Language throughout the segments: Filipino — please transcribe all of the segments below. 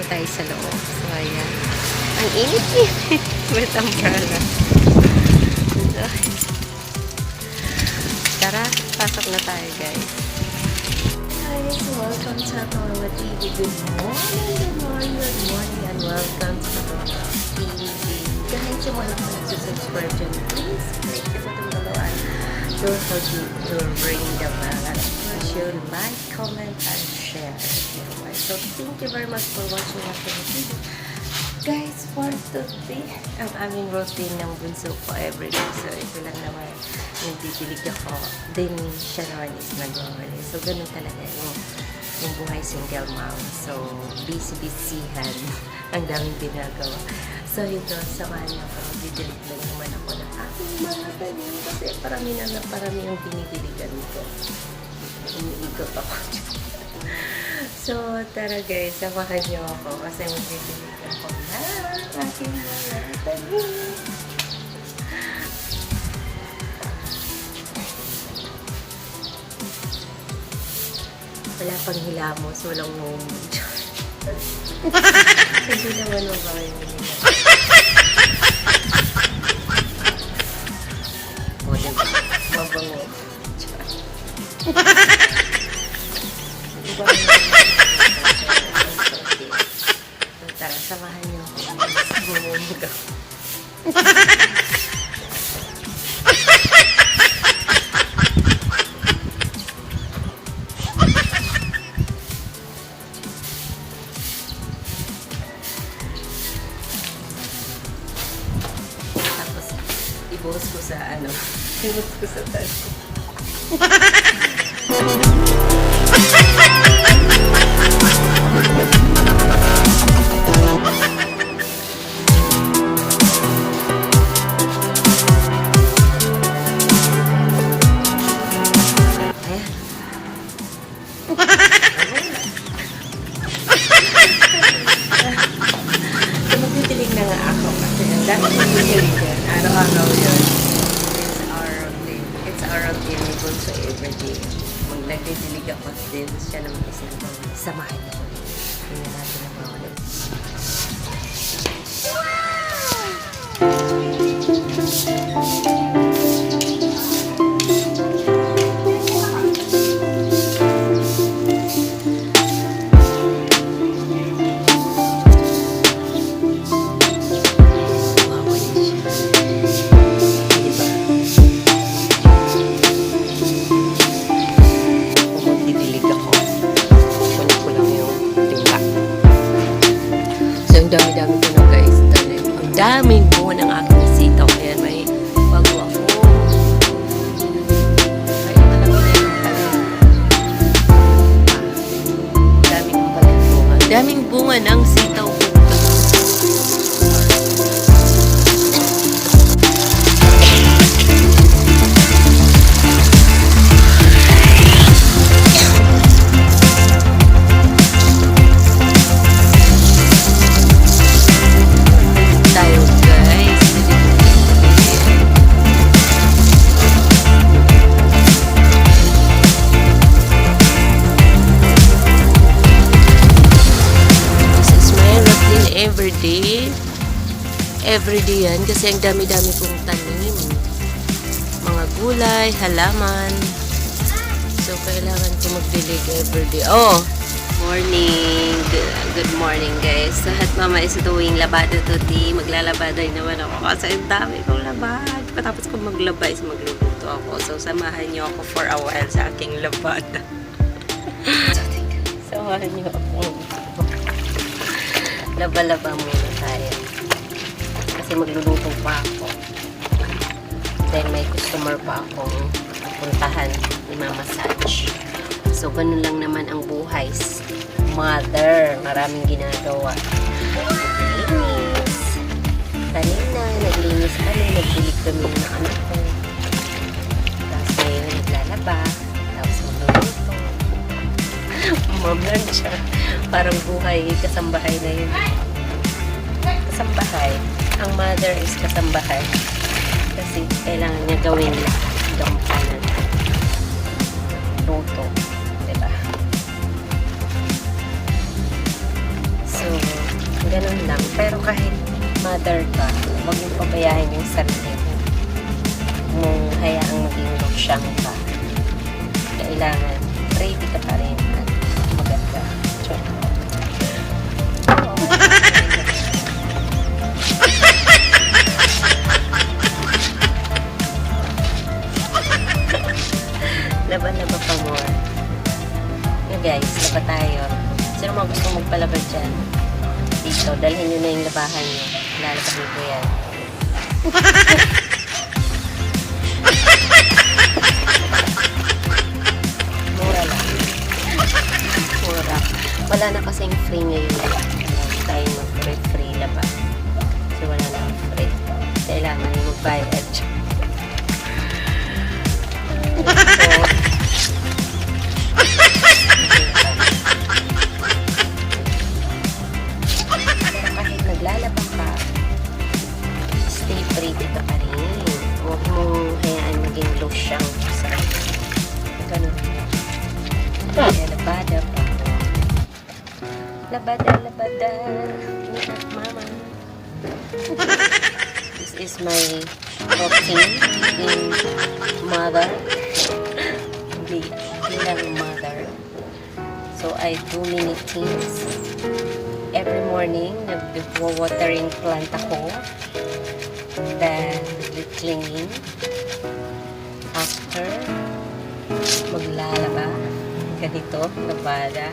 tayo sa loob. So, ayan. Ang init-init with umbrella. So, tara, pasok na tayo, guys. Guys, welcome sa Kawawa TV. Good morning, and welcome to Kawawa TV. Kahit yung wala pa nagsusubscribe dyan, please click the button below and don't forget to ring the bell and for sure like, comment, and share. So, thank you very much for watching our video. Guys, for today, ang aming routine ng bunso ko everyday. So, ito lang naman, nagdidilig ako. Then, siya naman is nag-wawali. So, ganun talaga yung buhay single mom. So, busy-busyhan. Ang daming ginagawa. So, ito, samahan niyo ako. Didilig lang naman ako ng aking mga tanim. Kasi parami yung dinidiligan ko. Iniikot ako. So, tara guys, samahan niyo ako kasi magdidilig ako na aking mga tanim. Wala pang hilamos, walang moment. Hindi naman ba yung hilamos? O, diba? Mabango. Diba? Tara, samahan niyo ako. Bumumuga. Tapos, ibuhos ko sa ano. Ibuhos ko sa tayo. Magtitilig na nga ako kasi ang dami kong titiligan. Araw-araw yun. It's our routine. We go to everyday. Nagtitilig ako din. Siya naman is nagpawali. Samahan niyo ko. Tingnan natin ang pawali. Ang dami-dami ko na guys. Ang daming bunga ng aking sitaw. Ayan, may bago ako. Ay, talaga na yung pala. Daming pala bunga. Daming bunga ng sitaw ko. Everyday yan kasi ang dami-dami kong tanim, mga gulay, halaman, so kailangan ko magdilig everyday. Oh, morning, good morning guys. So at mama is doing labada today. Maglalabaday naman ako kasi ang dami kong labad. Patapos ko maglaba is magluluto ako, so samahan niyo ako for a while sa aking labada. Samahan niyo ako. Laba-laba muna tayo kasi magluluto pa ako. Then may customer pa akong puntahan, i-massage. So ganun lang naman ang buhay. Mother, maraming ginagawa. Naglinis. Kanina, naglinis kami, nagbilig kami ng anak ko. Tapos ngayon, naglalaba. Tapos magluluto. Mom lang siya. Parang buhay, kasambahay na yun. Kasambahay. Ang mother is kasambahay. Kasi kailangan niya gawin lahat. Gampanan. Luto. Diba? So, Ganun lang. Pero kahit mother ka, huwag yung pabayahin yung sarili mo. Mong hayaang maging loksyang ka. Kailangan, ready ka pa rin at maganda. Laban-laba pa more. Yung guys, laba tayo. Sino mga gusto magpalaba dyan? Dito, dalhin nyo na yung labahan nyo. Lalabas ko yan. Mura lang. Mura. Wala na kasing free ngayon. Tayo mag-free laba. Kasi wala na free. Kailangan yung mag-bayad. Kahit naglalaba ka, stay pretty ka pa rin. Huwag mong hayaan maging losyang sa ganun. Labada pa. Labada. Mama. This is my routine in mother. Bilang mother. So, I do many things. Every morning, nag-watering plant ako. Then, cleaning. After, maglalaba. Ganito, labada.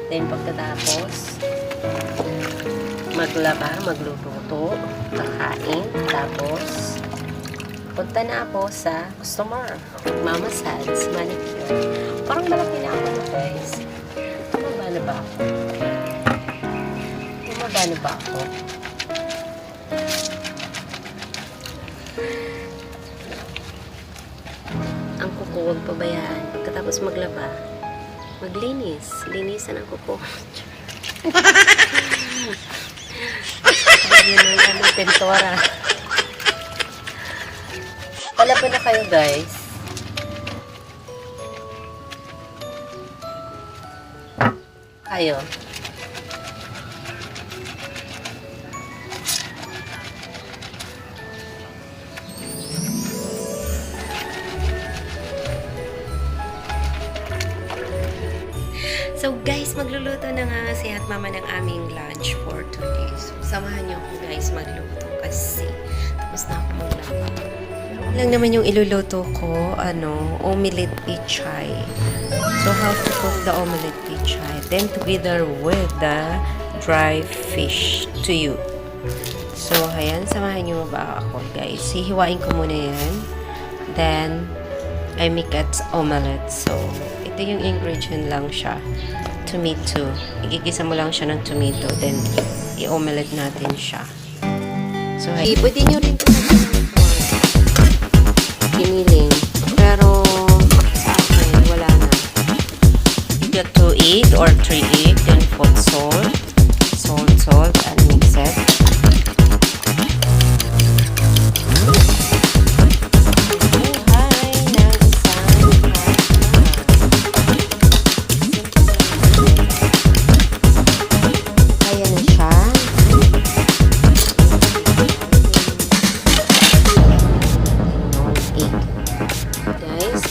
Then, pagkatapos, maglaba, magluluto, kakain. Tapos, punta na ako sa customer. Mamasage, manicure. Parang malaki na ako, guys. Tumaba na ba ako? Tumaba na ba ako? Ang kuko, huwag pabayaan. Pagkatapos maglaba, maglinis. Linisan ang kuko. Yun ang tentora. Palaba na kayo, guys. Kayo. So, guys, magluluto na nga si at mama ng aming lunch for today. So, samahan niyo ako, guys, magluto kasi tapos na ako maglaba. Lang naman yung iluluto ko, omelette pichay. So, how to cook the omelette pichay. Then, together with the dry fish to you. So, ayan, samahan nyo ba ako, guys. Hihiwain ko muna yan. Then, I make it omelette. So, ito yung ingredient lang siya. Tomato. Igigisa mo lang siya ng tomato. Then, i-omelette natin siya. So, pwede nyo rin ito piniling. Pero, sa akin, wala na. You got 2 egg or 3 egg. Then, put salt. Salt, and mix it.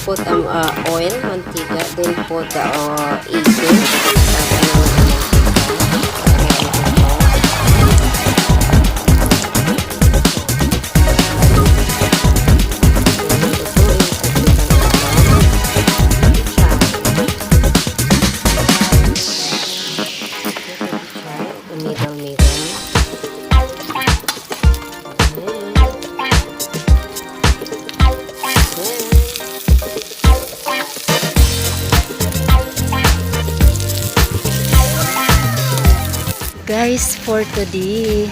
Put oil, mantika, then put the egg. Guys, for today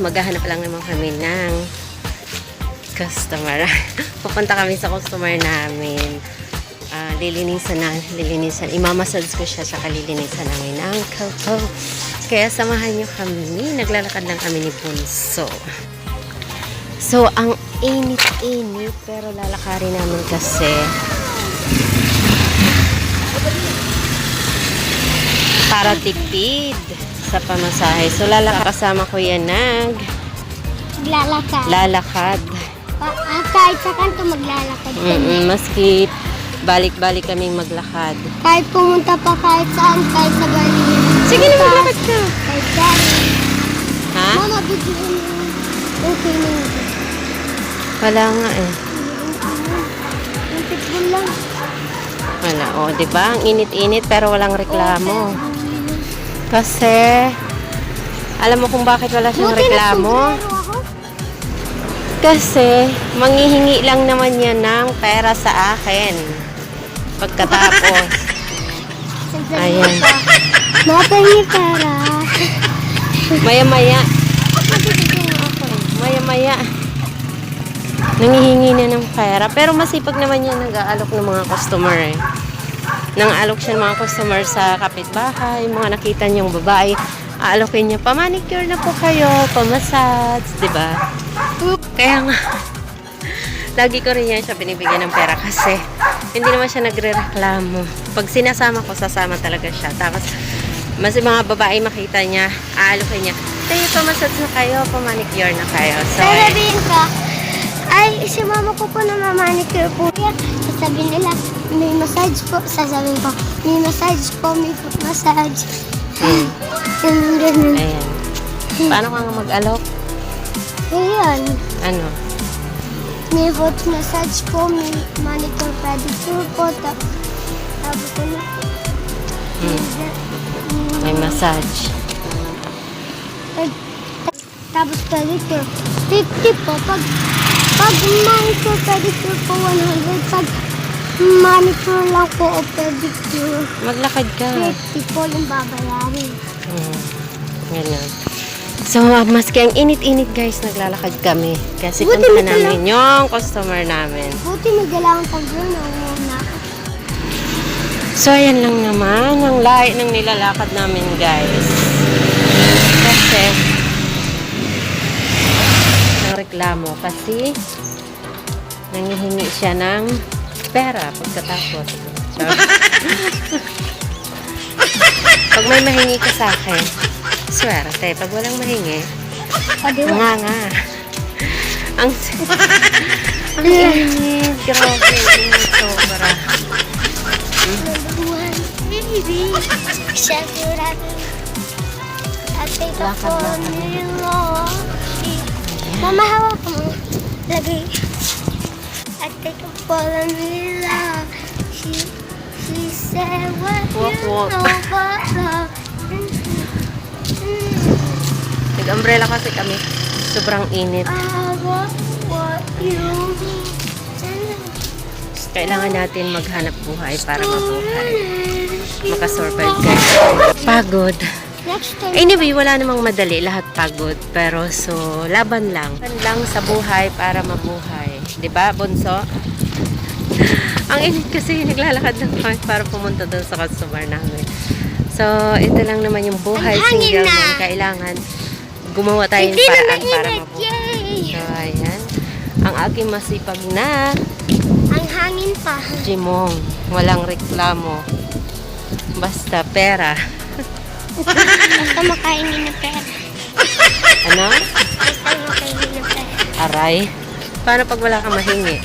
maghahanap lang naman kami ng customer. Pupunta kami sa customer namin. Lilinisan. Imamassage ko siya, saka lilinisan namin ng coco. Kaya samahan nyo kami. Naglalakad lang kami ni Bunso. So, ang init-init, pero lalakarin namin kasi para tipid. sa pamasahe. So, kasama ko yan lalakad. Kahit sa kanto maglalakad kami. Maski balik-balik kaming maglakad. Kahit pumunta pa kahit saan, kahit sa Berlin. Sige na, maglakad ka. Kahit saan. Ha? Mama, bigyan mo yung feeling. Wala nga eh. Yung pitbull lang. Wala, o, diba? Ang init-init pero walang reklamo. Kasi, alam mo kung bakit wala siyang reklamo? Kasi, manghihingi lang naman yan ng pera sa akin. Pagkatapos. Ayan. Mapahingi pera. Maya-maya. Maya-maya. Nanghihingi na ng pera. Pero masipag naman yan nag-aalok ng mga customer eh. Nang-aalok siya ng mga customer sa kapitbahay. Mga nakita niyong babae. Aalokin niya, pamanicure na po kayo, pamassage, diba? Kaya nga, lagi ko rin yan siya binibigyan ng pera kasi hindi naman siya nagre-reklamo. Pag sinasama ko, sasama talaga siya. Tapos, mas mga babae makita niya, aalokin niya, tayo, pamassage na kayo, pamanicure na kayo. So, sasabihin ka, ay, si mama ko po na mamanicure po. Sasabihin nila, may massage po. Sasabihin ko, may massage po, may foot massage. Ganun. ayan. Paano ka nga mag-alok? Ayan. Ano? May foot massage po, may manicure pedicure po. Tapos ano? May massage. Tapos pedicure. 50 po. Pag manicure pedicure po, 100. Pag manicure lang po o pedicure, Maglakad ka. 50 po yung babayarin. Ganun. So, maski ang init-init guys, naglalakad kami. Kasi Buti punta may namin yung customer namin. Buti may dalawang tagyo na umuna. So, ayan lang naman ang lahi ng nilalakad namin guys. Kasi, ang reklamo kasi nanghihingi siya ng pera pagkatapos. So, pag may mahingi ka sa akin, swerte. Pag walang mahingi, nga. Ang init. Grabe. Init sobra. Baby, sigurado. Ate ka po nilo. Mama, hawak mo. Lagi. Ate ka po nilo. She said what you know about love. Nag-umbrella kasi kami. Sobrang init. I want what you need. Kailangan natin maghanap buhay para mabuhay. Makasurvive guys. Pagod. Next time. Anyway, wala namang madali. Lahat pagod. Pero so, laban lang. Laban lang sa buhay para mabuhay. 'Di ba, Bunso? Ang init kasi naglalakad lang kami para pumunta doon sa customer namin. So, ito lang naman yung buhay single mom. Kailangan gumawa tayo ng paraan para mabuhay. So, ayan. Ang aking masipag na Ang hangin pa. Jimong. Walang reklamo. Basta pera. Basta makainin na pera. Ano? Basta makainin na pera. Aray. Paano pag wala kang mahingi?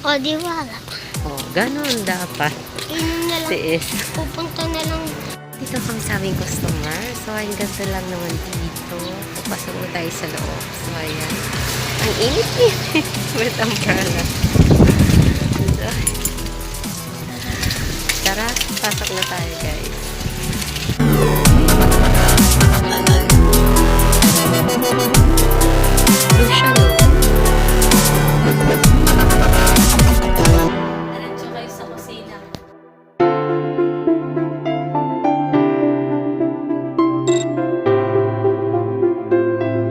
O, di wala. Oh, ganun dapat. Inom na lang. Tiis. Pupunta na lang. Dito kami sa aming customer. So, ang ganda lang naman dito. Papasok na tayo sa loob. So, ayan. Ang init-init with umbrella. So, tara, pasok na tayo guys.